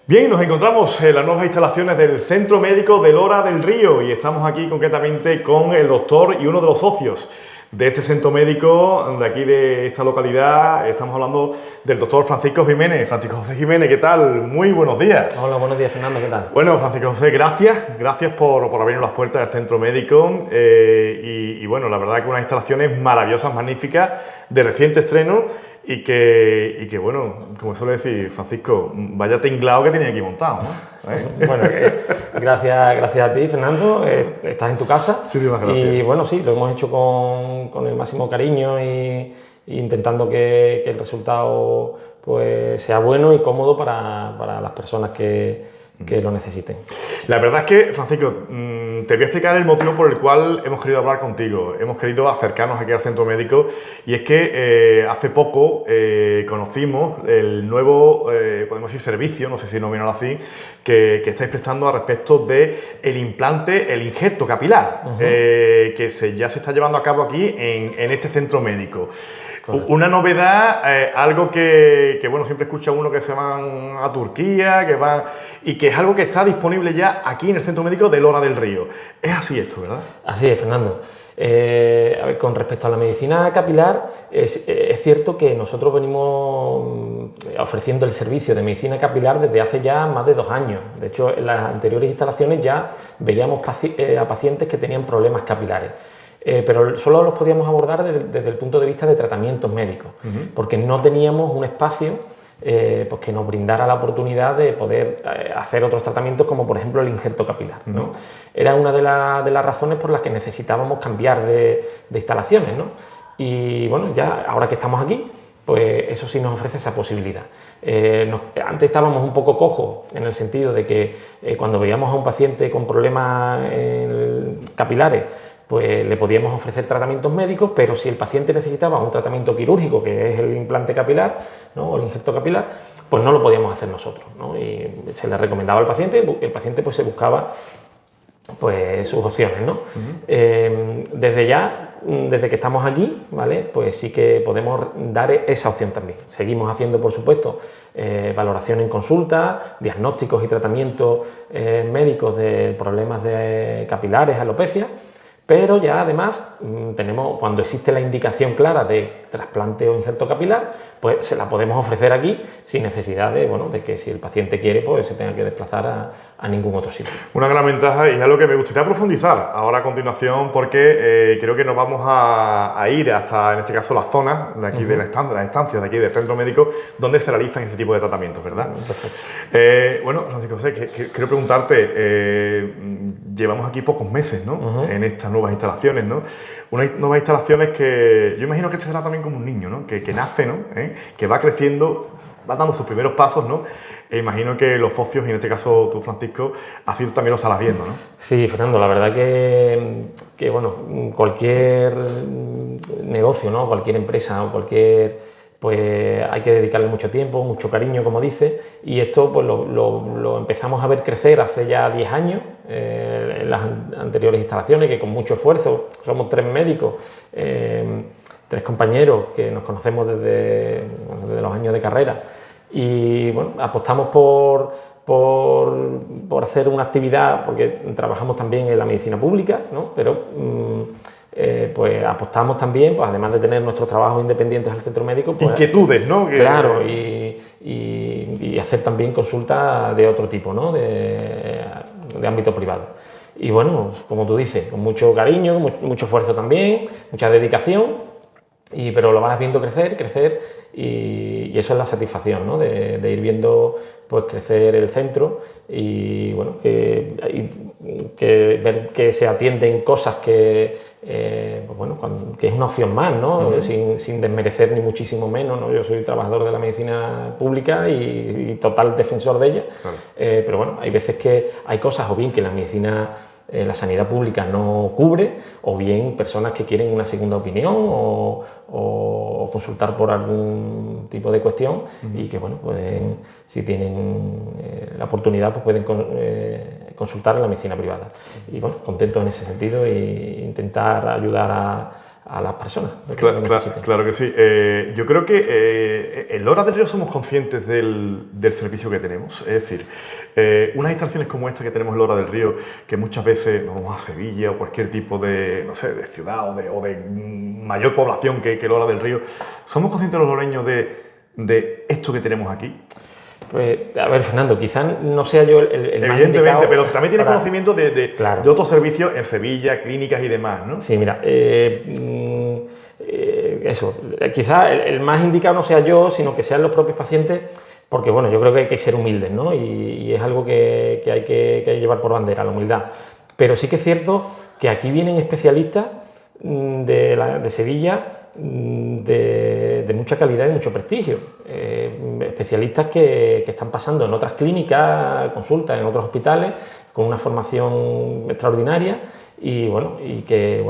Bien, nos encontramos en las nuevas instalaciones del Centro Médico de Lora del Río y estamos aquí concretamente con el doctor y uno de los socios de este centro médico de aquí de esta localidad. Estamos hablando del doctor Francisco Jiménez. Francisco José Jiménez, ¿qué tal? Muy buenos días. Hola, buenos días, Fernando, ¿qué tal? Bueno, Francisco José, gracias por abrirnos las puertas del centro médico y bueno, la verdad que unas instalaciones maravillosas, magníficas, de reciente estreno y que bueno, como suele decir Francisco, vaya tinglado que tenía aquí montado, ¿no? Bueno, gracias a ti, Fernando, estás en tu casa. Muchísimas gracias. Y bueno, sí, lo hemos hecho con el máximo cariño y intentando que el resultado pues, sea bueno y cómodo para las personas que lo necesiten. La verdad es que, Francisco, te voy a explicar el motivo por el cual hemos querido hablar contigo. Hemos querido acercarnos aquí al centro médico y es que hace poco conocimos el nuevo, podemos decir, servicio, no sé si nominarlo así, que estáis prestando al respecto del implante, el injerto capilar, que ya se está llevando a cabo aquí en este centro médico. Correcto. Una novedad, algo que bueno, siempre escucha uno que se van a Turquía, que van y que es algo que está disponible ya aquí en el Centro Médico de Lora del Río. Es así esto, ¿verdad? Así es, Fernando. A ver, con respecto a la medicina capilar, es cierto que nosotros venimos ofreciendo el servicio de medicina capilar desde hace ya más de 2 años. De hecho, en las anteriores instalaciones ya veíamos a pacientes que tenían problemas capilares. Pero solo los podíamos abordar desde el punto de vista de tratamientos médicos, porque no teníamos un espacio pues que nos brindara la oportunidad de poder hacer otros tratamientos como por ejemplo el injerto capilar, ¿no? Era una de las razones por las que necesitábamos cambiar de instalaciones, ¿no? Y bueno, ya ahora que estamos aquí, pues eso sí nos ofrece esa posibilidad. Antes estábamos un poco cojos en el sentido de que cuando veíamos a un paciente con problemas capilares, pues le podíamos ofrecer tratamientos médicos, pero si el paciente necesitaba un tratamiento quirúrgico, que es el implante capilar, ¿no? O el injerto capilar, pues no lo podíamos hacer nosotros, ¿no? Y se le recomendaba al paciente, el paciente pues se buscaba pues sus opciones, ¿no? Desde que estamos aquí, ¿vale? Pues sí que podemos dar esa opción también. Seguimos haciendo, por supuesto, valoración en consulta, diagnósticos y tratamientos médicos de problemas de capilares, alopecia. Pero ya además tenemos, cuando existe la indicación clara de trasplante o injerto capilar, pues se la podemos ofrecer aquí sin necesidad de, bueno, de que si el paciente quiere, pues se tenga que desplazar a ningún otro sitio. Una gran ventaja y es algo que me gustaría profundizar ahora a continuación porque creo que nos vamos a ir hasta, en este caso, la zona de aquí de las estancias de aquí del centro médico donde se realizan este tipo de tratamientos, ¿verdad? Perfecto. Bueno, Francisco José, quiero preguntarte, llevamos aquí pocos meses, ¿no? En estas nuevas instalaciones, ¿no? Unas nuevas instalaciones que yo imagino que este será también como un niño, ¿no? Que nace, ¿no? Que va creciendo, va dando sus primeros pasos, ¿no? E imagino que los socios, y en este caso tú, Francisco, así tú también lo salas viendo, ¿no? Sí, Fernando, la verdad que bueno, cualquier negocio, ¿no? Cualquier empresa o pues hay que dedicarle mucho tiempo, mucho cariño, como dice, y esto pues lo empezamos a ver crecer hace ya 10 años en las anteriores instalaciones, que con mucho esfuerzo, somos 3 médicos, 3 compañeros que nos conocemos desde los años de carrera y bueno, apostamos por hacer una actividad, porque trabajamos también en la medicina pública, ¿no? Pero pues apostamos también, pues además de tener nuestros trabajos independientes al centro médico, pues, inquietudes, ¿no? Claro, y hacer también consultas de otro tipo, ¿no? De ámbito privado. Y bueno, como tú dices, con mucho cariño, mucho esfuerzo también, mucha dedicación, pero lo vas viendo crecer y eso es la satisfacción, ¿no? De ir viendo pues crecer el centro y bueno, que ver que se atienden cosas que pues bueno, que es una opción más, ¿no? Sin desmerecer ni muchísimo menos, ¿no? Yo soy trabajador de la medicina pública y total defensor de ella, pero bueno, hay veces que hay cosas o bien que la medicina la sanidad pública no cubre, o bien personas que quieren una segunda opinión o consultar por algún tipo de cuestión y que, bueno, pueden, si tienen la oportunidad, pues pueden consultar en la medicina privada. Y bueno, contentos en ese sentido e intentar ayudar a las personas. Claro que sí. Yo creo que en Lora del Río somos conscientes del servicio que tenemos. Es decir, unas instalaciones como esta que tenemos en Lora del Río, que muchas veces nos vamos a Sevilla o cualquier tipo de, no sé, de ciudad o de mayor población que Lora del Río, ¿somos conscientes los loreños de esto que tenemos aquí? Pues, a ver, Fernando, quizás no sea yo el más indicado, pero también tienes conocimiento de claro, otros servicios en Sevilla, clínicas y demás, ¿no? Sí, mira, eso, quizás el más indicado no sea yo, sino que sean los propios pacientes, porque bueno, yo creo que hay que ser humildes, ¿no? Y es algo que hay que llevar por bandera, la humildad. Pero sí que es cierto que aquí vienen especialistas de Sevilla, de mucha calidad y mucho prestigio, especialistas que están pasando en otras clínicas, consultas en otros hospitales con una formación extraordinaria y que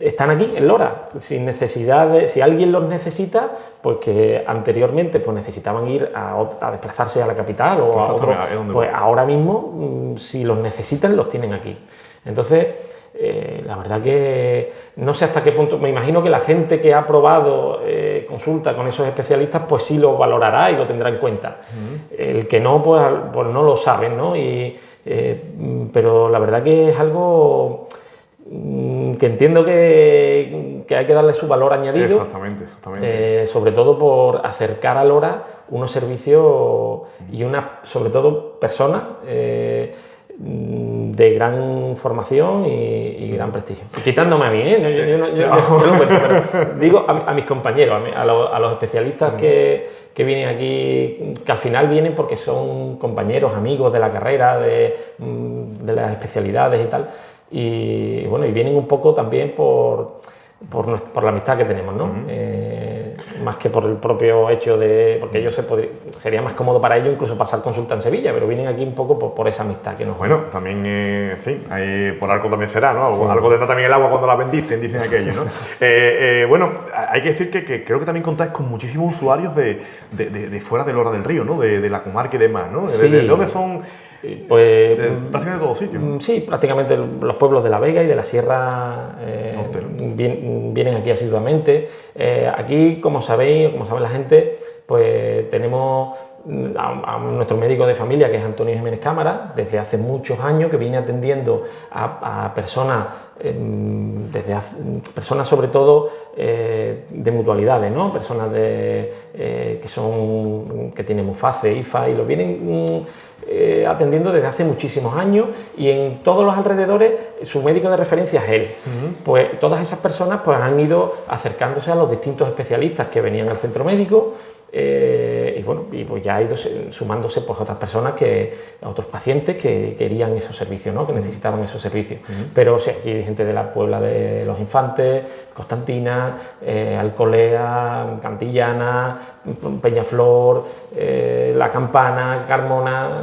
están aquí en Lora sin necesidad de, si alguien los necesita, pues que anteriormente pues necesitaban ir a desplazarse a la capital o a otro, pues ahora mismo si los necesitan los tienen aquí. Entonces la verdad que no sé hasta qué punto, me imagino que la gente que ha probado consulta con esos especialistas pues sí lo valorará y lo tendrá en cuenta. El que no, pues no lo saben, ¿no? Pero la verdad que es algo que entiendo que hay que darle su valor añadido. Exactamente. Sobre todo por acercar a Lora unos servicios y sobre todo personas de gran formación y gran prestigio. Y quitándome a mí, yo no cuento, pero digo a mis compañeros, a los especialistas que vienen aquí, que al final vienen porque son compañeros, amigos de la carrera, de las especialidades y tal, y bueno, y vienen un poco también por la amistad que tenemos, ¿no? Más que por el propio hecho de... Porque ellos sería más cómodo para ellos incluso pasar consulta en Sevilla, pero vienen aquí un poco por esa amistad que nos... Bueno, también, en fin, por algo también será, ¿no? Algo tendrá también el agua cuando la bendicen, dicen aquello, ¿no? Bueno, hay que decir que creo que también contáis con muchísimos usuarios de fuera de Lora del Río, ¿no? De la comarca y demás, ¿no? Sí. ¿De dónde son...? Pues, prácticamente de todos sitios. Sí, prácticamente los pueblos de la Vega y de la Sierra vienen aquí asiduamente. Aquí, como sabéis, como sabe la gente, pues tenemos a nuestro médico de familia, que es Antonio Jiménez Cámara, desde hace muchos años, que viene atendiendo a personas, personas sobre todo de mutualidades, ¿no? Personas que tienen MUFACE, IFA, y los vienen atendiendo desde hace muchísimos años, y en todos los alrededores su médico de referencia es él. Pues todas esas personas pues han ido acercándose a los distintos especialistas que venían al centro médico, y pues ya ha ido sumándose pues otras personas, otros pacientes que querían esos servicios, ¿no? Que necesitaban esos servicios. Pero sí, aquí hay gente de la Puebla de los Infantes, Constantina, Alcolea, Cantillana, Peñaflor, La Campana, Carmona,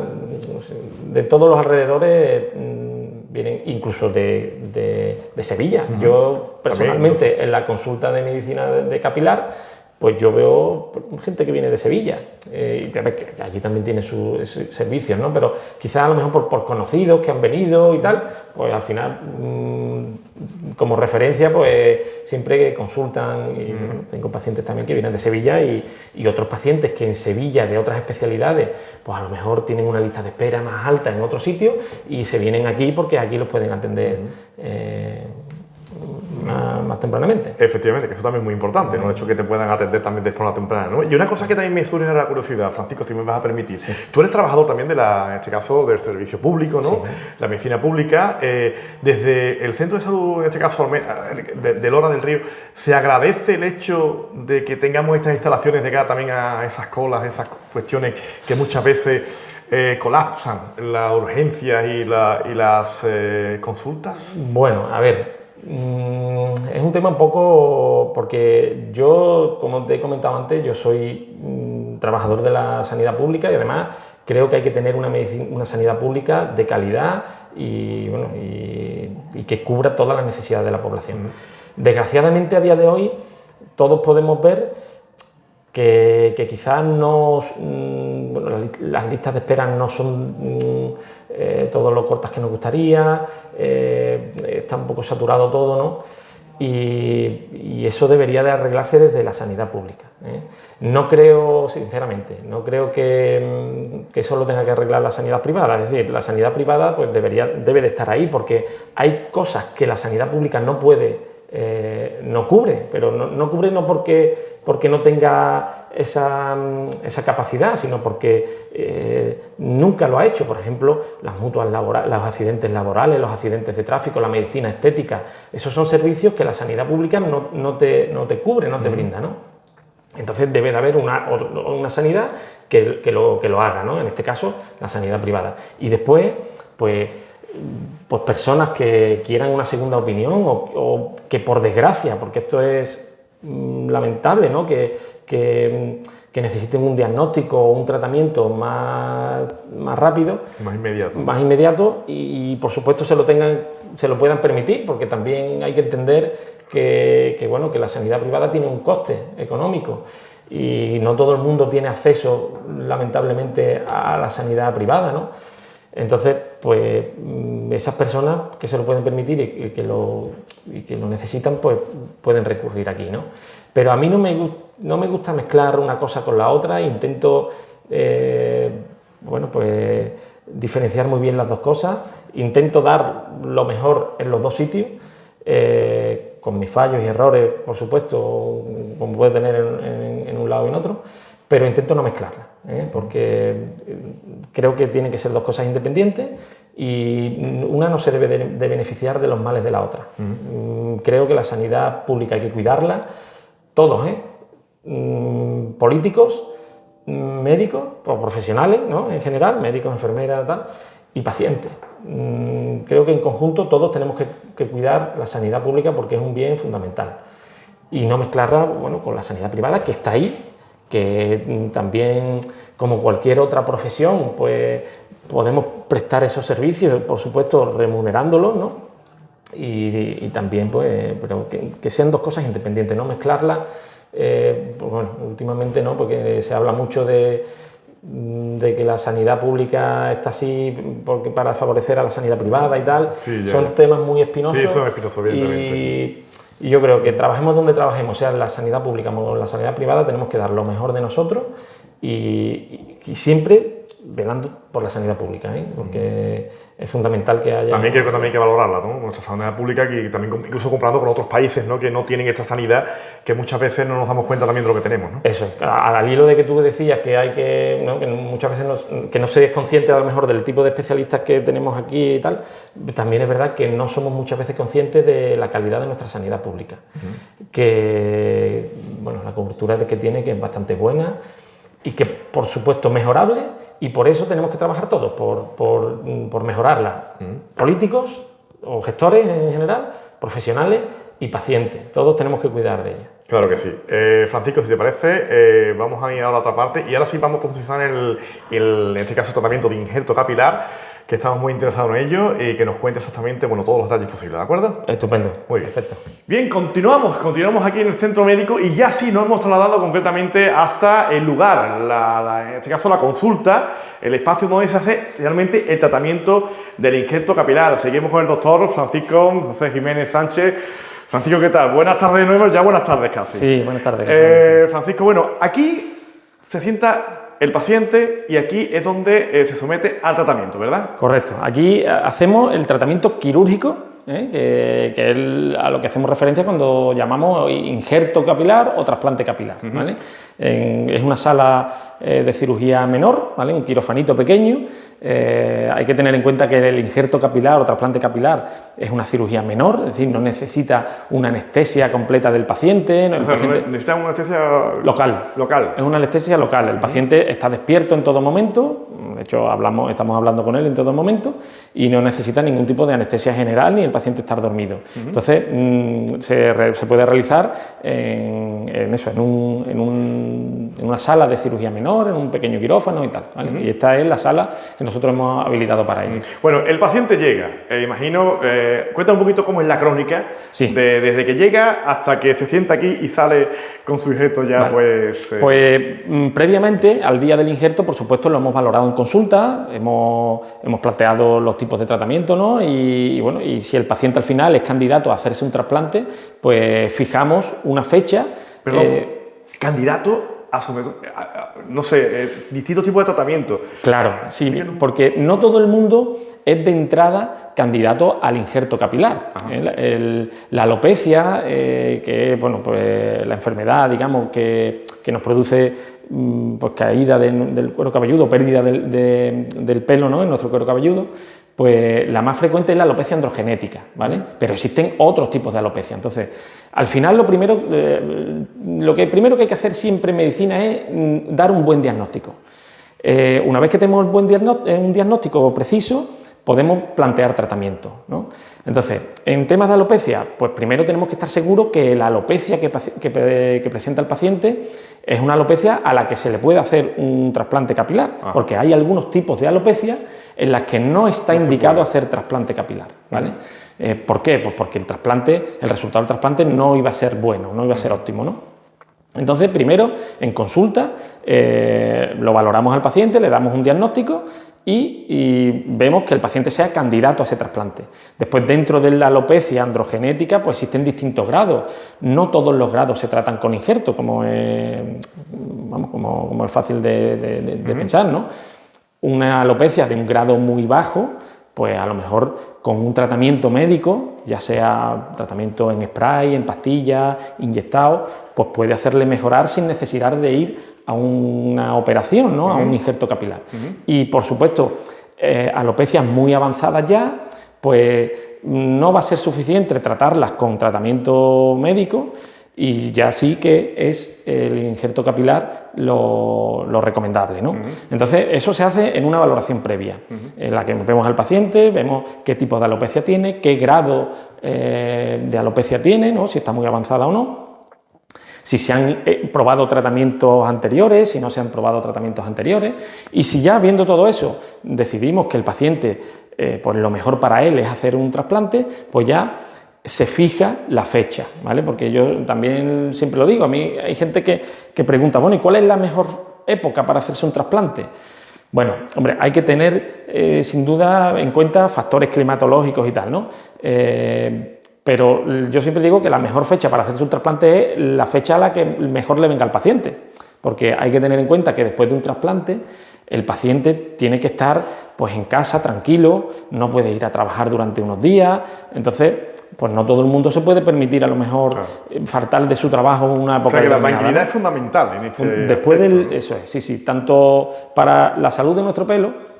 no sé, de todos los alrededores vienen, incluso de Sevilla. Yo personalmente en la consulta de medicina de capilar, pues yo veo gente que viene de Sevilla, y allí también tiene sus servicios, ¿no? Pero quizás a lo mejor por conocidos que han venido y tal, pues al final, como referencia, pues siempre consultan, y bueno, tengo pacientes también que vienen de Sevilla y otros pacientes que en Sevilla, de otras especialidades, pues a lo mejor tienen una lista de espera más alta en otro sitio y se vienen aquí porque aquí los pueden atender más tempranamente. Efectivamente, que eso también es muy importante, ¿no? El hecho que te puedan atender también de forma temprana, ¿no? Y una cosa que también me surge a la curiosidad, Francisco, si me vas a permitir. Sí. Tú eres trabajador también en este caso, del servicio público, ¿no? Sí. La medicina pública. Desde el Centro de Salud, en este caso, de Lora del Río, ¿se agradece el hecho de que tengamos estas instalaciones de cara también a esas colas, esas cuestiones que muchas veces colapsan las urgencias y las consultas? Bueno, a ver, es un tema un poco, porque yo, como te he comentado antes, yo soy trabajador de la sanidad pública, y además creo que hay que tener una sanidad pública de calidad y que cubra todas las necesidades de la población. Desgraciadamente, a día de hoy, todos podemos ver que quizás las listas de espera no son todo lo cortas que nos gustaría, está un poco saturado todo, ¿no? y eso debería de arreglarse desde la sanidad pública, ¿eh? No creo, sinceramente, no creo que eso lo tenga que arreglar la sanidad privada. Es decir, la sanidad privada pues debe de estar ahí, porque hay cosas que la sanidad pública no puede, no cubre, pero no cubre no porque no tenga esa capacidad, sino porque nunca lo ha hecho. Por ejemplo, las mutuas laborales, los accidentes laborales, los accidentes de tráfico, la medicina estética, esos son servicios que la sanidad pública no te cubre, no te brinda, ¿no? Entonces debe de haber una sanidad que lo haga, ¿no? En este caso, la sanidad privada. Y después, pues personas que quieran una segunda opinión o que por desgracia, porque esto es lamentable, ¿no? Que necesiten un diagnóstico o un tratamiento más rápido, más inmediato y por supuesto se lo puedan permitir, porque también hay que entender que la sanidad privada tiene un coste económico y no todo el mundo tiene acceso, lamentablemente, a la sanidad privada, ¿no? Entonces, pues esas personas que se lo pueden permitir y que lo necesitan, pues pueden recurrir aquí, ¿no? Pero a mí no me gusta mezclar una cosa con la otra. Intento, pues diferenciar muy bien las dos cosas. Intento dar lo mejor en los dos sitios, con mis fallos y errores, por supuesto, como puede tener en un lado y en otro, pero intento no mezclarlas, porque creo que tienen que ser dos cosas independientes y una no se debe de beneficiar de los males de la otra. Creo que la sanidad pública hay que cuidarla, todos, políticos, médicos, profesionales, ¿no? En general, médicos, enfermeras, tal, y pacientes. Creo que en conjunto todos tenemos que cuidar la sanidad pública porque es un bien fundamental. Y no mezclarla, con la sanidad privada, que está ahí, que también, como cualquier otra profesión, pues podemos prestar esos servicios, por supuesto, remunerándolos, ¿no? Y también, pues, pero que sean dos cosas independientes, no mezclarlas. Últimamente no, porque se habla mucho de que la sanidad pública está así para favorecer a la sanidad privada y tal. Sí, son temas muy espinosos. Sí, son espinosos, evidentemente. Y yo creo que trabajemos donde trabajemos, sea en la sanidad pública o en la sanidad privada, tenemos que dar lo mejor de nosotros y siempre velando por la sanidad pública, porque es fundamental que haya... También creo que hay que valorarla, ¿no? Nuestra sanidad pública, que también incluso comparando con otros países, ¿no? Que no tienen esta sanidad, que muchas veces no nos damos cuenta también de lo que tenemos, ¿no? Eso, al hilo de que tú decías que hay que, ¿no? Que muchas veces que no se es consciente a lo mejor del tipo de especialistas que tenemos aquí y tal, también es verdad que no somos muchas veces conscientes de la calidad de nuestra sanidad pública, que, la cobertura que tiene, que es bastante buena y que, por supuesto, mejorable. Y por eso tenemos que trabajar todos, por mejorarla. Políticos o gestores en general, profesionales y pacientes. Todos tenemos que cuidar de ella. Claro que sí. Francisco, si te parece, vamos a ir a la otra parte y ahora sí vamos a profundizar en este caso, tratamiento de injerto capilar, que estamos muy interesados en ello y que nos cuente exactamente, todos los detalles posibles, ¿de acuerdo? Estupendo. Muy bien. Perfecto. Bien, continuamos aquí en el centro médico y ya sí nos hemos trasladado concretamente hasta el lugar, en este caso la consulta, el espacio donde se hace realmente el tratamiento del injerto capilar. Seguimos con el doctor Francisco José Jiménez Sánchez. Francisco, ¿qué tal? Buenas tardes de nuevo, ya buenas tardes casi. Sí, buenas tardes. Francisco, aquí se sienta el paciente y aquí es donde se somete al tratamiento, ¿verdad? Correcto. Aquí hacemos el tratamiento quirúrgico, que es a lo que hacemos referencia cuando llamamos injerto capilar o trasplante capilar, ¿vale? Es una sala de cirugía menor, ¿vale? Un quirofanito pequeño. Hay que tener en cuenta que el injerto capilar o trasplante capilar es una cirugía menor, es decir, no necesita una anestesia completa del paciente. Necesita una anestesia local. Es una anestesia local. El paciente está despierto en todo momento, de hecho estamos hablando con él en todo momento y no necesita ningún tipo de anestesia general ni el paciente estar dormido. Entonces se puede realizar en un en una sala de cirugía menor, en un pequeño quirófano y tal, ¿vale? Y esta es la sala que nosotros hemos habilitado para ello. Bueno, el paciente llega, imagino, cuenta un poquito cómo es la crónica, Sí. desde que llega hasta que se sienta aquí y sale con su injerto ya, Vale. Previamente, al día del injerto, por supuesto, lo hemos valorado en consulta, hemos planteado los tipos de tratamiento, ¿no? Bueno, y si el paciente al final es candidato a hacerse un trasplante, pues fijamos una fecha. Perdón, candidato a no sé, distintos tipos de tratamiento. Claro, sí, porque no todo el mundo es de entrada candidato al injerto capilar. La alopecia, que es bueno, pues, la enfermedad, digamos, que nos produce pues, caída del cuero cabelludo, pérdida del pelo, ¿no?, en nuestro cuero cabelludo, pues la más frecuente es la alopecia androgenética, ¿vale? Pero existen otros tipos de alopecia. Entonces, al final lo primero que hay que hacer siempre en medicina es dar un buen diagnóstico. Una vez que tenemos un diagnóstico preciso, podemos plantear tratamiento, ¿no? Entonces, en temas de alopecia, pues primero tenemos que estar seguros que la alopecia que presenta el paciente es una alopecia a la que se le puede hacer un trasplante capilar, porque hay algunos tipos de alopecia en las que no está indicado hacer trasplante capilar, ¿vale? ¿Por qué? Pues porque el resultado del trasplante no iba a ser bueno, no iba a ser óptimo, ¿no? Entonces, primero, en consulta, lo valoramos al paciente, le damos un diagnóstico y vemos que el paciente sea candidato a ese trasplante. Después, dentro de la alopecia androgenética, pues existen distintos grados. No todos los grados se tratan con injerto, como es fácil de pensar, ¿no? Una alopecia de un grado muy bajo, pues a lo mejor con un tratamiento médico, ya sea tratamiento en spray, en pastillas, inyectado, pues puede hacerle mejorar sin necesidad de ir a una operación, ¿no? A un injerto capilar. Y por supuesto, alopecias muy avanzadas ya, pues no va a ser suficiente tratarlas con tratamiento médico, y ya sí que es el injerto capilar lo recomendable, ¿no? Entonces, eso se hace en una valoración previa, en la que vemos al paciente, vemos qué tipo de alopecia tiene, qué grado de alopecia tiene, ¿no?, si está muy avanzada o no, si se han probado tratamientos anteriores, si no se han probado tratamientos anteriores, y si ya viendo todo eso decidimos que el paciente, pues lo mejor para él es hacer un trasplante, pues ya se fija la fecha, ¿vale? Porque yo también siempre lo digo, a mí hay gente que pregunta, bueno, ¿y cuál es la mejor época para hacerse un trasplante? Bueno, hombre, hay que tener sin duda en cuenta factores climatológicos y tal, ¿no? Pero yo siempre digo que la mejor fecha para hacerse un trasplante es la fecha a la que mejor le venga al paciente, porque hay que tener en cuenta que después de un trasplante el paciente tiene que estar pues en casa tranquilo, no puede ir a trabajar durante unos días, entonces pues no todo el mundo se puede permitir a lo mejor faltar de su trabajo una época. O sea que la determinada, tranquilidad ¿no? es fundamental en este Después aspecto, ¿no? eso es, sí, tanto para la salud de nuestro pelo,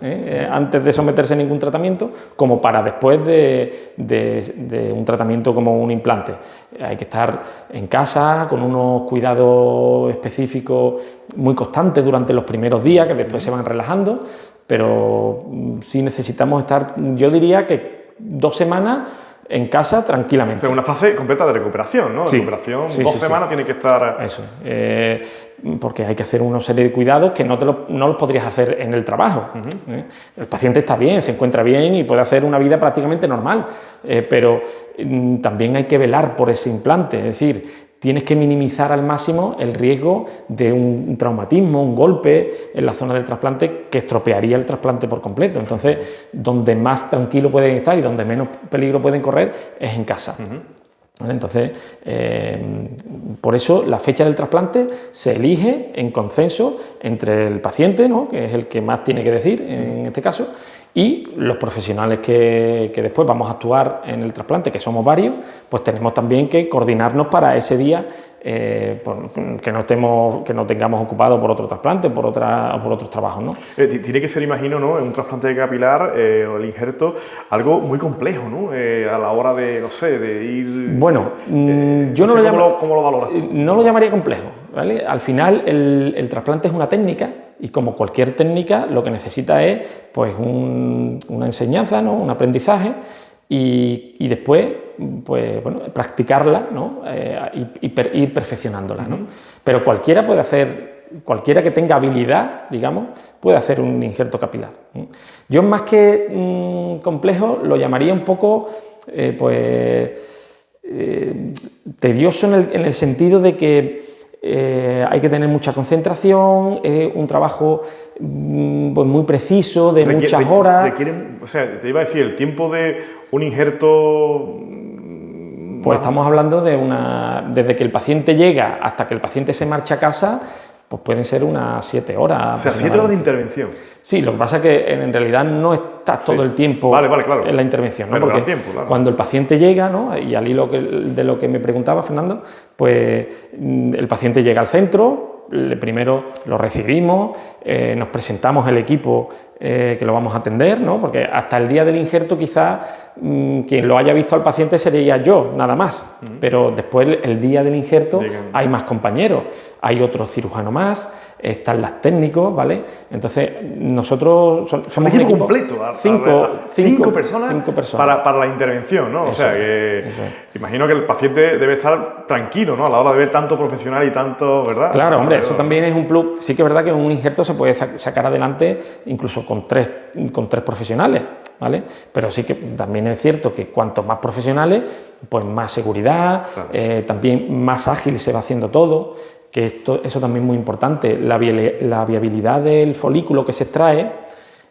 antes de someterse a ningún tratamiento, como para después de un tratamiento como un implante. Hay que estar en casa con unos cuidados específicos muy constantes durante los primeros días, que después se van relajando, pero sí necesitamos estar, yo diría que 2 semanas en casa tranquilamente. O sea, una fase completa de recuperación, ¿no? Sí. Recuperación, Sí, 2 sí, semanas tiene que estar... Eso, porque hay que hacer una serie de cuidados que no los podrías hacer en el trabajo. El paciente está bien, se encuentra bien y puede hacer una vida prácticamente normal, pero también hay que velar por ese implante, es decir, tienes que minimizar al máximo el riesgo de un traumatismo, un golpe en la zona del trasplante que estropearía el trasplante por completo. Entonces, donde más tranquilo pueden estar y donde menos peligro pueden correr es en casa. ¿Vale? Entonces, por eso la fecha del trasplante se elige en consenso entre el paciente, ¿no?, que es el que más tiene que decir en este caso, y los profesionales que después vamos a actuar en el trasplante, que somos varios, pues tenemos también que coordinarnos para ese día, que no tengamos ocupado por otro trasplante o por otros trabajos, ¿no? Tiene que ser, imagino, ¿no?, en un trasplante capilar o el injerto, algo muy complejo, ¿no? A la hora de, no sé, de ir... Bueno, yo no sé lo ¿cómo lo valoras tú? No lo llamaría complejo, ¿vale? Al final el trasplante es una técnica y como cualquier técnica lo que necesita es pues una enseñanza, ¿no?, un aprendizaje y después pues, bueno, practicarla, ¿no?, ir perfeccionándola, ¿no? Pero cualquiera puede hacer cualquiera que tenga habilidad, digamos, puede hacer un injerto capilar. Yo más que complejo lo llamaría un poco, tedioso en el sentido de que hay que tener mucha concentración, un trabajo pues muy preciso, de muchas horas. O sea, te iba a decir, el tiempo de un injerto... Pues estamos hablando de desde que el paciente llega hasta que el paciente se marcha a casa, pues pueden ser unas 7 horas. O sea, 7 horas de intervención. Sí, lo que pasa es que en realidad no estás todo el tiempo claro. en la intervención, ¿no? Pero porque tiempo, claro. cuando el paciente llega, ¿no? Y al hilo de lo que me preguntaba Fernando, pues el paciente llega al centro, primero lo recibimos, nos presentamos el equipo que lo vamos a atender, ¿no? Porque hasta el día del injerto quizás quien lo haya visto al paciente sería yo, nada más, pero después el día del injerto hay más compañeros, hay otro cirujano más, están las técnicos, ¿vale? Entonces nosotros somos un equipo completo, cinco personas para la intervención, ¿no? O sea, que imagino que el paciente debe estar tranquilo, ¿no? A la hora de ver tanto profesional y tanto, ¿verdad? Claro, hombre, eso también es un plus. Sí que es verdad que un injerto se puede sacar adelante incluso con tres profesionales, ¿vale? Pero sí que también es cierto que cuanto más profesionales, pues más seguridad, claro. También más ágil se va haciendo todo, que eso también es muy importante, la viabilidad del folículo que se extrae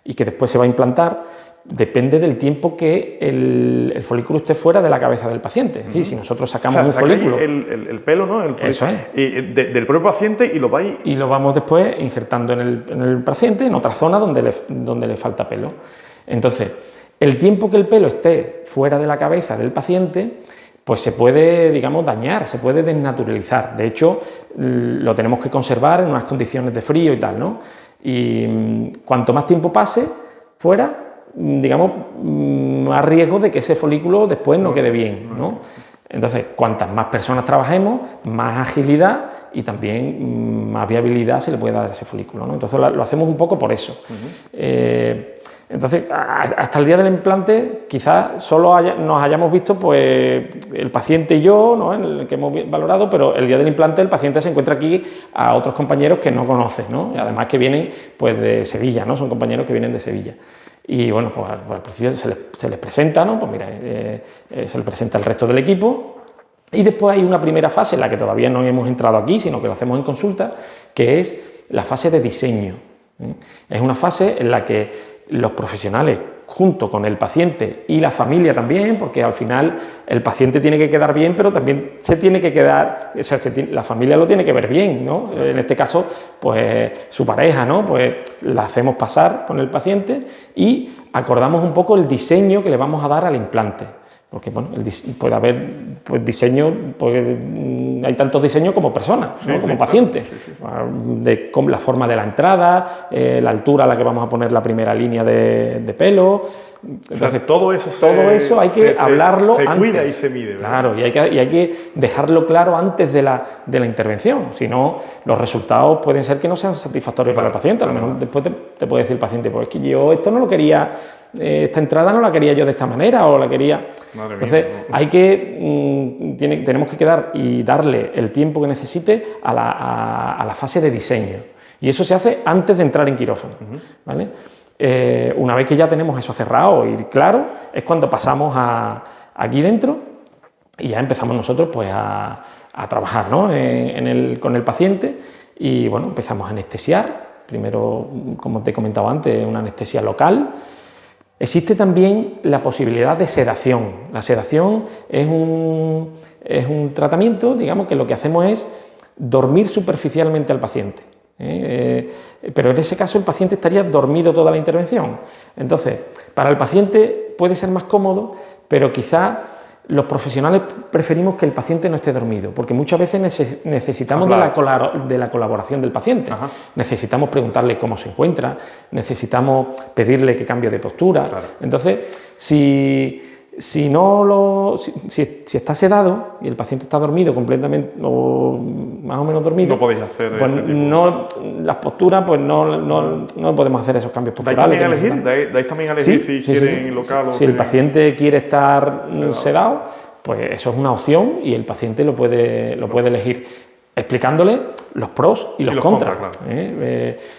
y que después se va a implantar, depende del tiempo que el folículo esté fuera de la cabeza del paciente. Es decir, si nosotros sacamos un folículo... El pelo, ¿no? Eso es. Y del propio paciente y lo vais... Y lo vamos después injertando en el paciente, en otra zona donde le falta pelo. Entonces, el tiempo que el pelo esté fuera de la cabeza del paciente, pues se puede, digamos, dañar, se puede desnaturalizar. De hecho, lo tenemos que conservar en unas condiciones de frío y tal, ¿no? Y cuanto más tiempo pase fuera, digamos, más riesgo de que ese folículo después no quede bien, ¿no? Entonces, cuantas más personas trabajemos, más agilidad y también más viabilidad se le puede dar a ese folículo, ¿no? Entonces, lo hacemos un poco por eso. Entonces, hasta el día del implante, quizás solo nos hayamos visto pues, el paciente y yo, ¿no? En el que hemos valorado, pero el día del implante el paciente se encuentra aquí a otros compañeros que no conoce, ¿no? Y además que vienen pues, de Sevilla, ¿no? Son compañeros que vienen de Sevilla. Y bueno, pues al principio se les presenta, ¿no? Pues mira, se les presenta el resto del equipo. Y después hay una primera fase en la que todavía no hemos entrado aquí, sino que lo hacemos en consulta, que es la fase de diseño. Es una fase en la que los profesionales, junto con el paciente y la familia también, porque al final el paciente tiene que quedar bien, pero también se tiene que quedar, o sea, la familia lo tiene que ver bien, ¿no? En este caso, pues su pareja, ¿no? Pues la hacemos pasar con el paciente y acordamos un poco el diseño que le vamos a dar al implante. Porque bueno, puede haber pues, diseño, pues, hay tantos diseños como personas, ¿no? Como pacientes, de la forma de la entrada, la altura a la que vamos a poner la primera línea de pelo. Entonces, o sea, todo eso hay que hablarlo antes. Se cuida y se mide, ¿verdad? Claro, y hay que dejarlo claro antes de la intervención, si no, los resultados pueden ser que no sean satisfactorios para el paciente. A lo mejor después te puede decir el paciente, pues es que yo esto no lo quería, esta entrada no la quería yo de esta manera, o la quería... Entonces, tenemos que quedar y darle el tiempo que necesite a la fase de diseño. Y eso se hace antes de entrar en quirófano, ¿vale? Una vez que ya tenemos eso cerrado y claro, es cuando pasamos aquí dentro y ya empezamos nosotros pues, a trabajar, ¿no? Con el paciente y bueno, empezamos a anestesiar. Primero, como te he comentado antes, una anestesia local. Existe también la posibilidad de sedación. La sedación es un tratamiento, digamos, que lo que hacemos es dormir superficialmente al paciente. Pero en ese caso el paciente estaría dormido toda la intervención. Entonces, para el paciente puede ser más cómodo, pero quizá los profesionales preferimos que el paciente no esté dormido, porque muchas veces necesitamos de la colaboración del paciente. Ajá. Necesitamos preguntarle cómo se encuentra, necesitamos pedirle que cambie de postura. Claro. Entonces, si está sedado y el paciente está dormido completamente o más o menos dormido, no podéis hacer pues las posturas, pues no podemos hacer esos cambios posturales. ¿Dais también a elegir si quieren local o si el paciente quiere estar sedado, pues eso es una opción y el paciente lo puede elegir. explicándole los pros y los contras. Claro.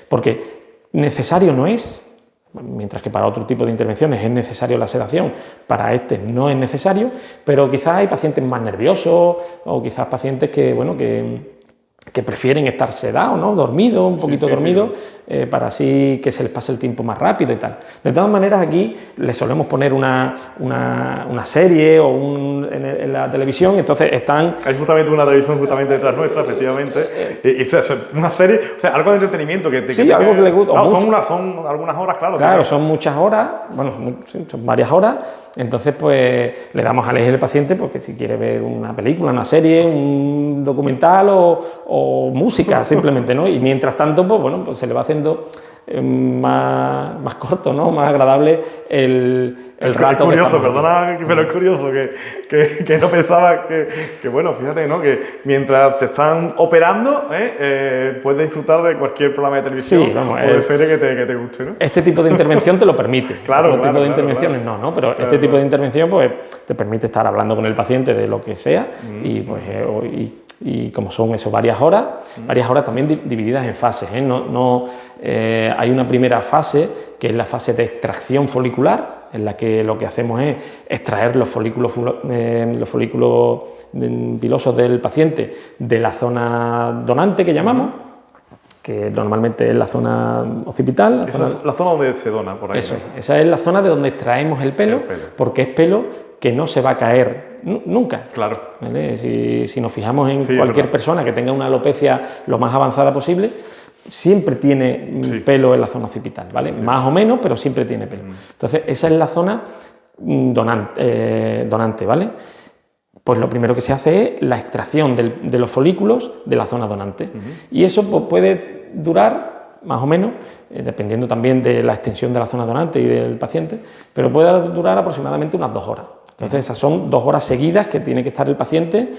Porque necesario no es, mientras que para otro tipo de intervenciones es necesario la sedación, para este no es necesario, pero quizás hay pacientes más nerviosos o quizás pacientes que, bueno, que prefieren estar sedados, ¿no? Dormidos, un poquito dormidos, para así que se les pase el tiempo más rápido y tal. De todas maneras, aquí les solemos poner una serie o en la televisión, entonces están... Hay justamente una televisión justamente detrás nuestra, efectivamente, y es una serie, o sea, algo de entretenimiento que sí, algo que les gusta. No, son algunas horas, claro. Claro, son muchas horas, bueno, son varias horas, entonces pues le damos a elegir al paciente porque si quiere ver una película, una serie, un documental o música simplemente, ¿no? Y mientras tanto, pues bueno, pues se le va haciendo más corto, ¿no? Más agradable el rato. Es curioso, perdona, pero es curioso que no pensaba que, bueno, fíjate, ¿no? Que mientras te están operando, puedes disfrutar de cualquier programa de televisión o de serie que te guste, ¿no? Este tipo de intervención te lo permite. Claro, tipo de intervenciones no, pero este tipo de intervención pues te permite estar hablando con el paciente de lo que sea y pues y como son eso, varias horas también divididas en fases, hay una primera fase que es la fase de extracción folicular, en la que lo que hacemos es extraer los folículos pilosos del paciente de la zona donante que llamamos, que normalmente es la zona occipital. Esa es la zona donde se dona, por ahí. Eso, esa es la zona de donde extraemos el pelo, porque es pelo que no se va a caer nunca. Claro. ¿Vale? Si nos fijamos en cualquier persona que tenga una alopecia lo más avanzada posible, siempre tiene pelo en la zona occipital, ¿vale? Sí. Más o menos, pero siempre tiene pelo. Entonces, esa es la zona donante, ¿vale? Pues lo primero que se hace es la extracción de los folículos de la zona donante. Y eso pues, puede durar, más o menos, dependiendo también de la extensión de la zona donante y del paciente, pero puede durar aproximadamente unas 2 horas. Entonces, esas son 2 horas seguidas que tiene que estar el paciente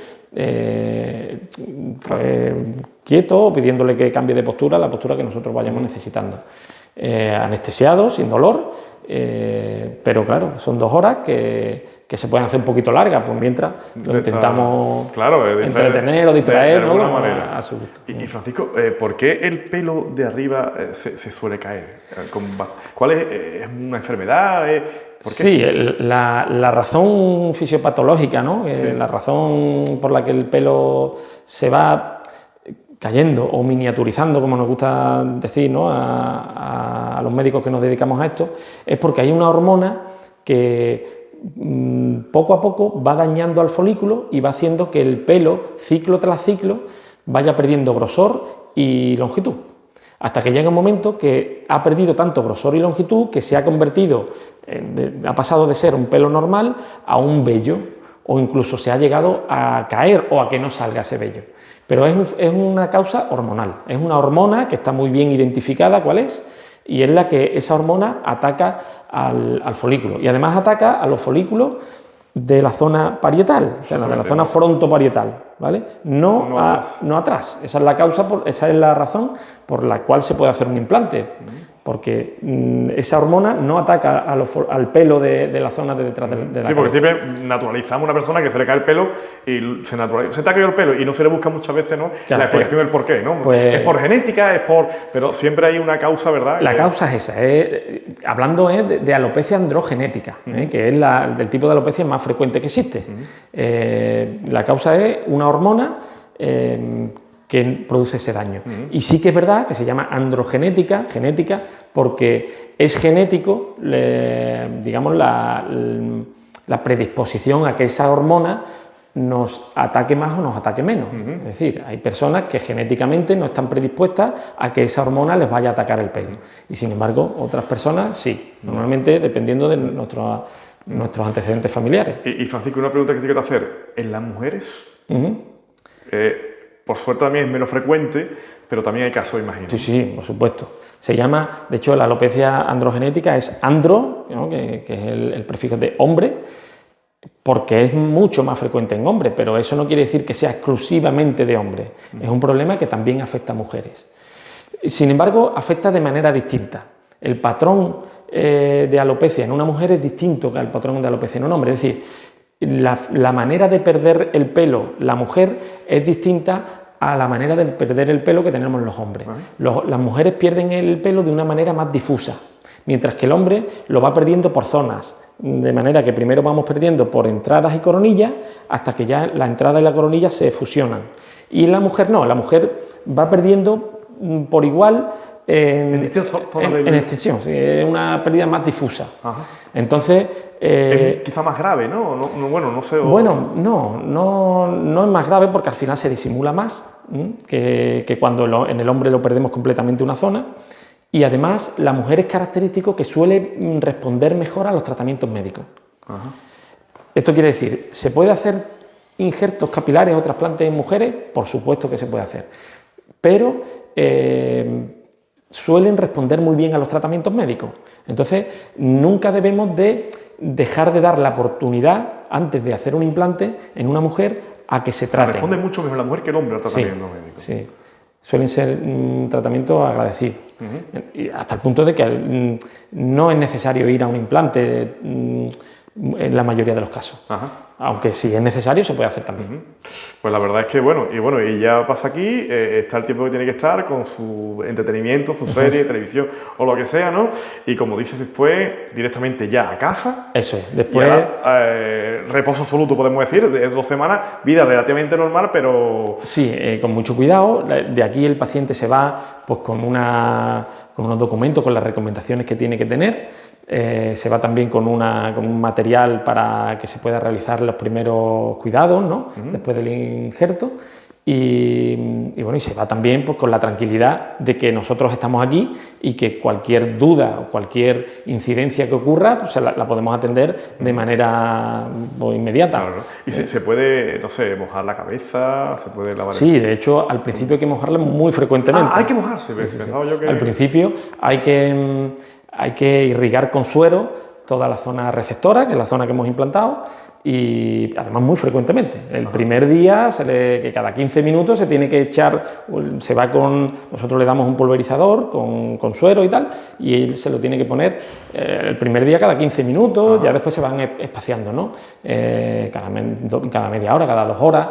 quieto o pidiéndole que cambie de postura, la postura que nosotros vayamos necesitando. Anestesiado, sin dolor, pero claro, son 2 horas que se pueden hacer un poquito largas, pues mientras lo intentamos entretener o distraer de alguna manera. A su gusto. Y Francisco, ¿por qué el pelo de arriba se suele caer? ¿Cuál es una enfermedad? ¿Por qué? Sí, la razón fisiopatológica, ¿no? La razón por la que el pelo se va cayendo o miniaturizando, como nos gusta decir, ¿no? a los médicos que nos dedicamos a esto, es porque hay una hormona que poco a poco va dañando al folículo y va haciendo que el pelo, ciclo tras ciclo, vaya perdiendo grosor y longitud. Hasta que llega un momento que ha perdido tanto grosor y longitud que se ha convertido, ha pasado de ser un pelo normal a un vello, o incluso se ha llegado a caer o a que no salga ese vello. Pero es una causa hormonal, es una hormona que está muy bien identificada cuál es, y es la que esa hormona ataca al folículo, y además ataca a los folículos de la zona parietal, o sea, de la zona frontoparietal, ¿vale? No atrás. Esa es la causa, esa es la razón por la cual se puede hacer un implante, porque esa hormona no ataca al pelo de la zona de detrás de la cabeza. Sí, porque siempre naturalizamos a una persona que se le cae el pelo y se te ha caído el pelo y no se le busca muchas veces, ¿no? Claro, la explicación del por qué, ¿no? Pues, es por genética, pero siempre hay una causa, ¿verdad? La causa es esa, hablando de alopecia androgenética, que es del tipo de alopecia más frecuente que existe. La causa es una hormona que produce ese daño. Y sí que es verdad que se llama androgenética, porque es genético, digamos, la predisposición a que esa hormona nos ataque más o nos ataque menos. Es decir, hay personas que genéticamente no están predispuestas a que esa hormona les vaya a atacar el pelo. Y sin embargo, otras personas sí, normalmente dependiendo de nuestros antecedentes familiares. Y Francisco, una pregunta que te quiero hacer. ¿En las mujeres? Por suerte también es menos frecuente, pero también hay casos, imagino. Sí, por supuesto. Se llama, de hecho, la alopecia androgenética es andro, ¿no? que es el prefijo de hombre, porque es mucho más frecuente en hombres, pero eso no quiere decir que sea exclusivamente de hombres. Es un problema que también afecta a mujeres. Sin embargo, afecta de manera distinta. El patrón de alopecia en una mujer es distinto que el patrón de alopecia en un hombre. Es decir, la manera de perder el pelo, la mujer, es distinta a la manera de perder el pelo que tenemos los hombres. Las mujeres pierden el pelo de una manera más difusa, mientras que el hombre lo va perdiendo por zonas, de manera que primero vamos perdiendo por entradas y coronillas hasta que ya la entrada y la coronilla se fusionan. Y la mujer no, la mujer va perdiendo por igual en extensión, sí, es una pérdida más difusa. Ajá. Entonces... quizá más grave, ¿no? Bueno, no sé. Bueno, no es más grave porque al final se disimula más que cuando en el hombre lo perdemos completamente una zona. Y además la mujer es característico que suele responder mejor a los tratamientos médicos. Ajá. Esto quiere decir, ¿se puede hacer injertos capilares o trasplantes en mujeres? Por supuesto que se puede hacer, pero suelen responder muy bien a los tratamientos médicos. Entonces, nunca debemos de dejar de dar la oportunidad, antes de hacer un implante en una mujer, a que se trate. Responde mucho mejor la mujer que el hombre al tratamiento médico. Sí, suelen ser tratamientos agradecidos. Y hasta el punto de que no es necesario ir a un implante en la mayoría de los casos. Ajá. Aunque si es necesario se puede hacer también. Pues la verdad es que y ya pasa aquí, está el tiempo que tiene que estar con su entretenimiento, su serie, televisión o lo que sea, ¿no? Y como dices después, directamente ya a casa. Eso es, después... reposo absoluto, podemos decir, de 2 semanas, vida relativamente normal, pero... Sí, con mucho cuidado. De aquí el paciente se va pues con unos documentos, con las recomendaciones que tiene que tener. Se va también con un material para que se pueda realizar los primeros cuidados, ¿no? Después del injerto. Y se va también pues, con la tranquilidad de que nosotros estamos aquí y que cualquier duda o cualquier incidencia que ocurra pues, la podemos atender de manera inmediata. Claro. ¿Y se puede, no sé, mojar la cabeza? ¿Se puede lavar? Sí, de hecho al principio hay que mojarla muy frecuentemente. Hay que mojarse. Sí. Yo que... Al principio hay que irrigar con suero toda la zona receptora, que es la zona que hemos implantado, y además muy frecuentemente. El primer día, que cada 15 minutos se tiene que echar, nosotros le damos un pulverizador con suero y tal, y él se lo tiene que poner el primer día cada 15 minutos, ya después se van espaciando, ¿no? Cada media hora, cada 2 horas,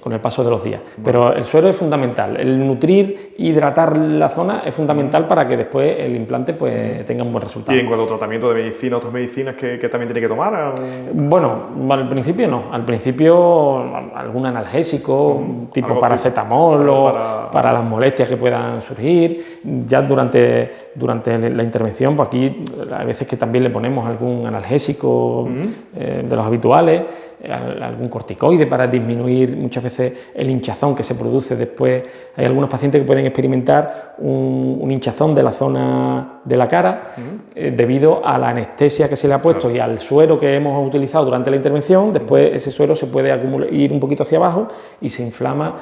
con el paso de los días. Pero el suero es fundamental, el nutrir, hidratar la zona es fundamental para que después el implante pues, tenga un buen resultado. ¿Y en cuanto a tratamiento de medicina, otras medicinas que también tiene que tomar? Bueno, al principio no. Al principio algún analgésico, tipo paracetamol o para las molestias que puedan surgir. Ya durante la intervención, pues aquí hay veces que también le ponemos algún analgésico de los habituales, algún corticoide para disminuir muchas veces el hinchazón que se produce después. Hay algunos pacientes que pueden experimentar un hinchazón de la zona de la cara debido a la anestesia que se le ha puesto y al suero que hemos utilizado durante la intervención. Después ese suero se puede ir un poquito hacia abajo y se inflama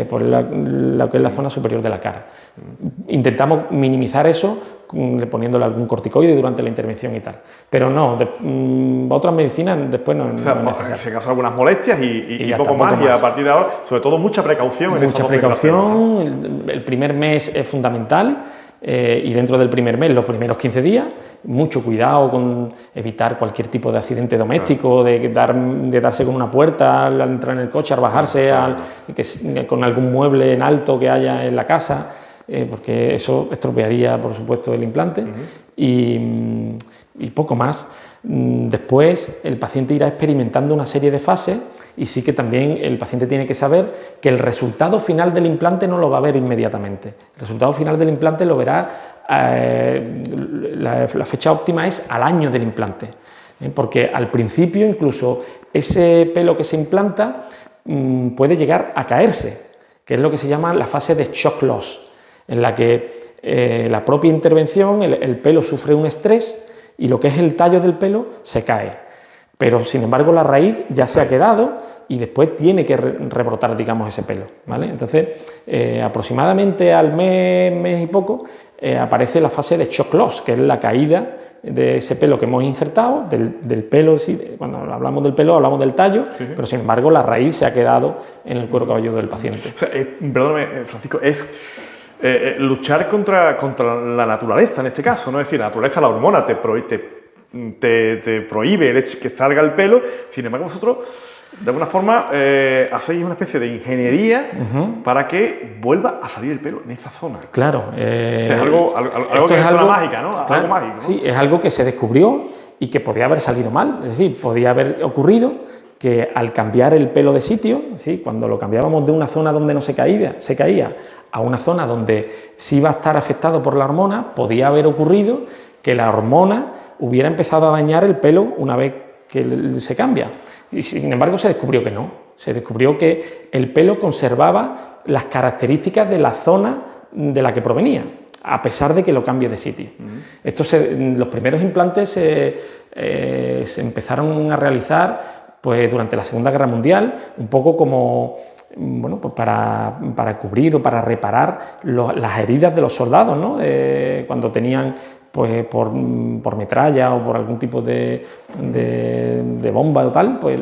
por lo que es la zona superior de la cara. Intentamos minimizar eso poniéndole algún corticoide durante la intervención y tal. Pero no, otras medicinas después no. O sea, se causan algunas molestias y poco más. Y a partir de ahora, sobre todo, mucha precaución. Mucha precaución. El primer mes es fundamental. Y dentro del primer mes, los primeros 15 días, mucho cuidado con evitar cualquier tipo de accidente doméstico, de darse con una puerta al entrar en el coche, al bajarse, con algún mueble en alto que haya en la casa, porque eso estropearía, por supuesto, el implante. Y poco más. Después el paciente irá experimentando una serie de fases y sí que también el paciente tiene que saber que el resultado final del implante no lo va a ver inmediatamente. El resultado final del implante lo verá, la fecha óptima es al año del implante, porque al principio incluso ese pelo que se implanta puede llegar a caerse, que es lo que se llama la fase de shock loss, en la que la propia intervención, el pelo sufre un estrés y lo que es el tallo del pelo se cae. Pero, sin embargo, la raíz ya se ha quedado y después tiene que rebrotar, digamos, ese pelo, ¿vale? Entonces, aproximadamente al mes y poco, aparece la fase de shock loss, que es la caída de ese pelo que hemos injertado, del pelo, sí, cuando hablamos del pelo hablamos del tallo, pero sin embargo la raíz se ha quedado en el cuero cabelludo del paciente. O sea, perdóname, Francisco, es luchar contra la naturaleza en este caso, ¿no? Es decir, la naturaleza, la hormona te prohíbe que salga el pelo, sin embargo vosotros De alguna forma, hacéis una especie de ingeniería para que vuelva a salir el pelo en esa zona. Claro. O sea, es algo que es algo mágica, ¿no? Claro, algo mágico, ¿no? Sí, es algo que se descubrió y que podía haber salido mal. Es decir, podía haber ocurrido que al cambiar el pelo de sitio, ¿sí? Cuando lo cambiábamos de una zona donde no se caía a una zona donde sí iba a estar afectado por la hormona, podía haber ocurrido que la hormona hubiera empezado a dañar el pelo una vez que se cambia. Y sin embargo se descubrió que no. Se descubrió que el pelo conservaba las características de la zona de la que provenía, a pesar de que lo cambie de sitio. Los primeros implantes se empezaron a realizar pues, durante la Segunda Guerra Mundial, un poco como bueno, pues para cubrir o para reparar las heridas de los soldados, ¿no? Cuando tenían pues por metralla o por algún tipo de bomba o tal, pues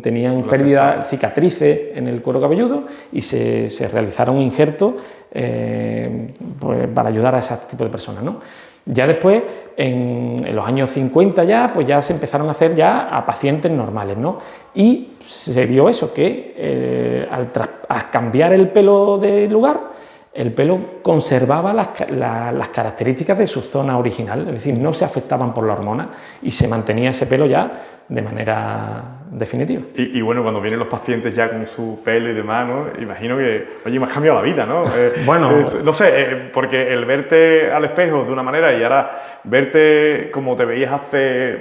tenían pérdida, cicatrices en el cuero cabelludo y se realizaron injertos pues, para ayudar a ese tipo de personas, ¿no? Ya después, en los años 50 pues ya se empezaron a hacer ya a pacientes normales, ¿no? Y se vio eso, que al cambiar el pelo de lugar, el pelo conservaba las características de su zona original, es decir, no se afectaban por la hormona y se mantenía ese pelo ya de manera definitiva. Y bueno, cuando vienen los pacientes ya con su pelo y demás, ¿no? Imagino que, oye, me has cambiado la vida, ¿no? Bueno, no sé, porque el verte al espejo de una manera y ahora verte como te veías hace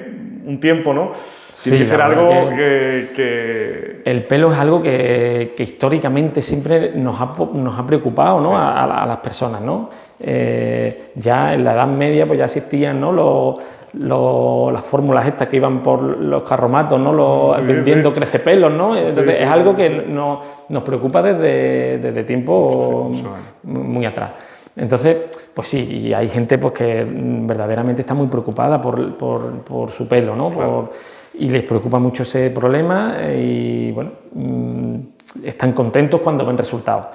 un tiempo, ¿no? Tiene que ser algo que... El pelo es algo que históricamente siempre nos ha preocupado, ¿no? Sí. A las personas, ¿no? Ya en la Edad Media pues ya existían, ¿no? Las fórmulas estas que iban por los carromatos, ¿no? Vendiendo crecepelos, ¿no? Entonces, es algo que nos preocupa desde tiempo muy atrás. Entonces, pues sí, y hay gente pues, que verdaderamente está muy preocupada por su pelo, ¿no? Claro. Y les preocupa mucho ese problema y, bueno, están contentos cuando ven resultados.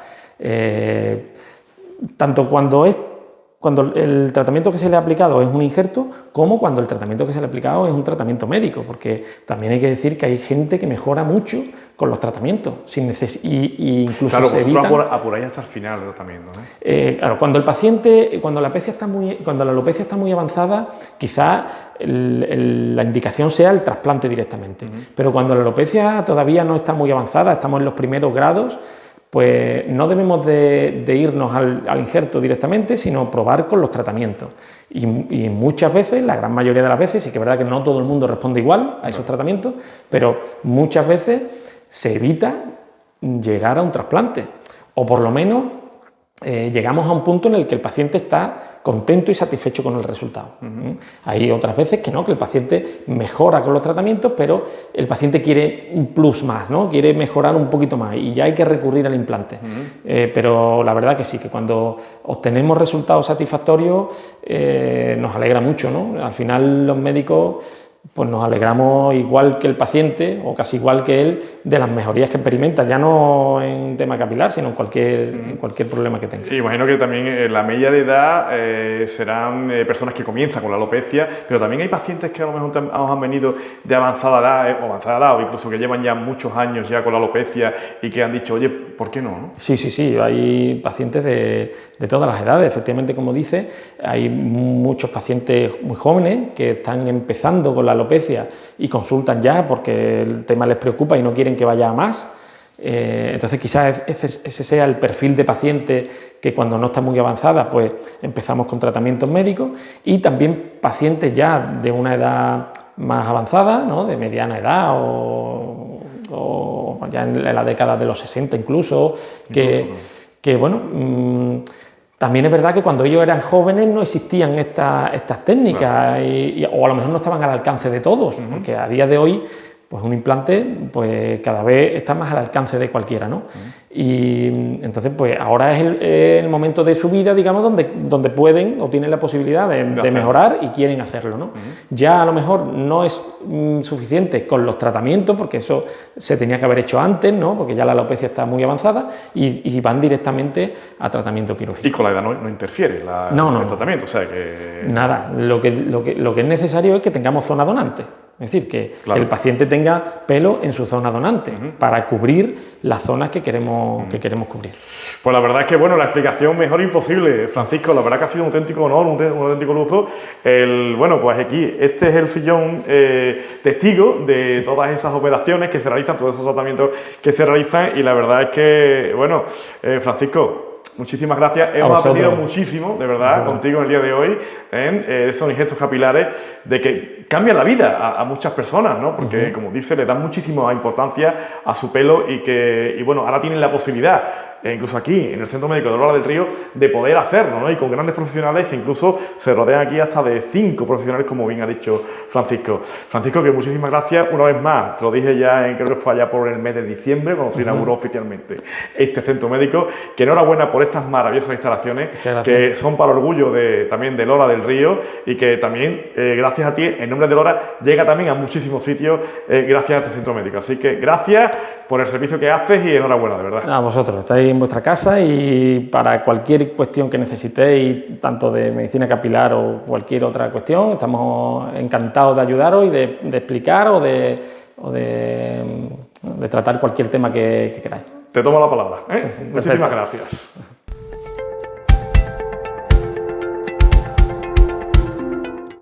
Tanto cuando el tratamiento que se le ha aplicado es un injerto, como cuando el tratamiento que se le ha aplicado es un tratamiento médico, porque también hay que decir que hay gente que mejora mucho con los tratamientos, y incluso claro, se evitan... apuráis hasta el final del tratamiento, ¿no? Claro, cuando la alopecia está muy avanzada, quizás la indicación sea el trasplante directamente, pero cuando la alopecia todavía no está muy avanzada, estamos en los primeros grados, pues no debemos de irnos al injerto directamente, sino probar con los tratamientos. Y muchas veces, la gran mayoría de las veces, sí que es verdad que no todo el mundo responde igual a esos tratamientos, pero muchas veces se evita llegar a un trasplante, o por lo menos llegamos a un punto en el que el paciente está contento y satisfecho con el resultado. Hay otras veces que no, que el paciente mejora con los tratamientos, pero el paciente quiere un plus más, ¿no? Quiere mejorar un poquito más y ya hay que recurrir al implante. Pero la verdad que sí, que cuando obtenemos resultados satisfactorios nos alegra mucho, ¿no? Al final los médicos pues nos alegramos igual que el paciente o casi igual que él de las mejorías que experimenta, ya no en tema capilar, sino en cualquier problema que tenga. Imagino que también la media de edad serán personas que comienzan con la alopecia, pero también hay pacientes que a lo mejor han venido de avanzada edad o incluso que llevan ya muchos años ya con la alopecia y que han dicho, oye, ¿por qué no? Sí, hay pacientes de todas las edades, efectivamente, como dice, hay muchos pacientes muy jóvenes que están empezando con la alopecia y consultan ya porque el tema les preocupa y no quieren que vaya a más. Entonces quizás ese sea el perfil de paciente que cuando no está muy avanzada pues empezamos con tratamientos médicos, y también pacientes ya de una edad más avanzada, ¿no? De mediana edad o ya en la década de los 60 incluso, que bueno... También es verdad que cuando ellos eran jóvenes no existían estas técnicas, claro. O a lo mejor no estaban al alcance de todos, porque a día de hoy pues un implante pues cada vez está más al alcance de cualquiera, ¿no? Y entonces pues ahora es el momento de su vida, digamos, donde pueden o tienen la posibilidad de mejorar y quieren hacerlo, ¿no? Ya a lo mejor no es suficiente con los tratamientos, porque eso se tenía que haber hecho antes, ¿no? Porque ya la alopecia está muy avanzada y van directamente a tratamiento quirúrgico. Y con la edad no interfiere el tratamiento, o sea que... Nada, lo que es necesario es que tengamos zona donante. Es decir, que el paciente tenga pelo en su zona donante para cubrir las zonas que queremos cubrir. Pues la verdad es que, bueno, la explicación mejor imposible, Francisco. La verdad que ha sido un auténtico honor, un auténtico lujo. Bueno, pues aquí, este es el sillón testigo de todas esas operaciones que se realizan, todos esos tratamientos que se realizan. Y la verdad es que, bueno, Francisco, muchísimas gracias. Hemos aprendido muchísimo, de verdad, contigo en el día de hoy, en esos injertos capilares, de que cambian la vida a muchas personas, ¿no? Porque, como dice, le dan muchísima importancia a su pelo y bueno, ahora tienen la posibilidad, incluso aquí, en el Centro Médico de Lora del Río, de poder hacerlo, ¿no? Y con grandes profesionales que incluso se rodean aquí hasta de 5 profesionales, como bien ha dicho Francisco. Francisco, que muchísimas gracias una vez más. Te lo dije ya, creo que fue allá por el mes de diciembre, cuando se inauguró oficialmente este Centro Médico. Que enhorabuena por estas maravillosas instalaciones, que son para orgullo también de Lora del Río, y que también, gracias a ti, en nombre de Lora, llega también a muchísimos sitios gracias a este Centro Médico. Así que gracias por el servicio que haces y enhorabuena, de verdad. A vosotros, estáis en vuestra casa y para cualquier cuestión que necesitéis, tanto de medicina capilar o cualquier otra cuestión, estamos encantados de ayudaros y de explicar o de tratar cualquier tema que queráis. Te tomo la palabra. Sí, muchísimas gracias.